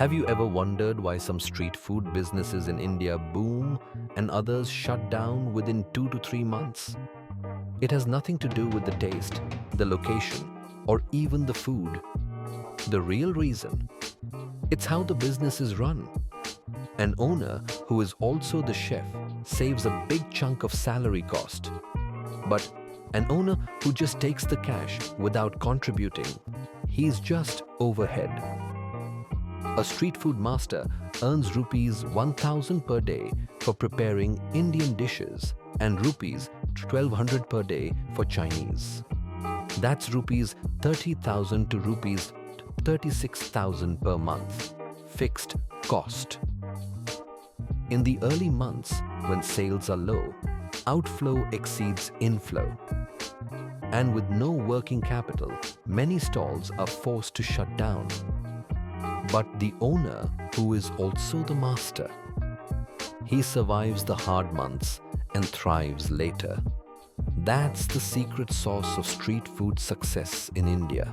Have you ever wondered why some street food businesses in India boom and others shut down within 2 to 3 months? It has nothing to do with the taste, the location, or even the food. The real reason? It's how the business is run. An owner who is also the chef saves a big chunk of salary cost. But an owner who just takes the cash without contributing, he's just overhead. A street food master earns rupees 1000 per day for preparing Indian dishes and rupees 1200 per day for Chinese. That's rupees 30,000 to rupees 36,000 per month. Fixed cost. In the early months, when sales are low, outflow exceeds inflow. And with no working capital, many stalls are forced to shut down. But the owner, who is also the master, he survives the hard months and thrives later. That's the secret sauce of street food success in India.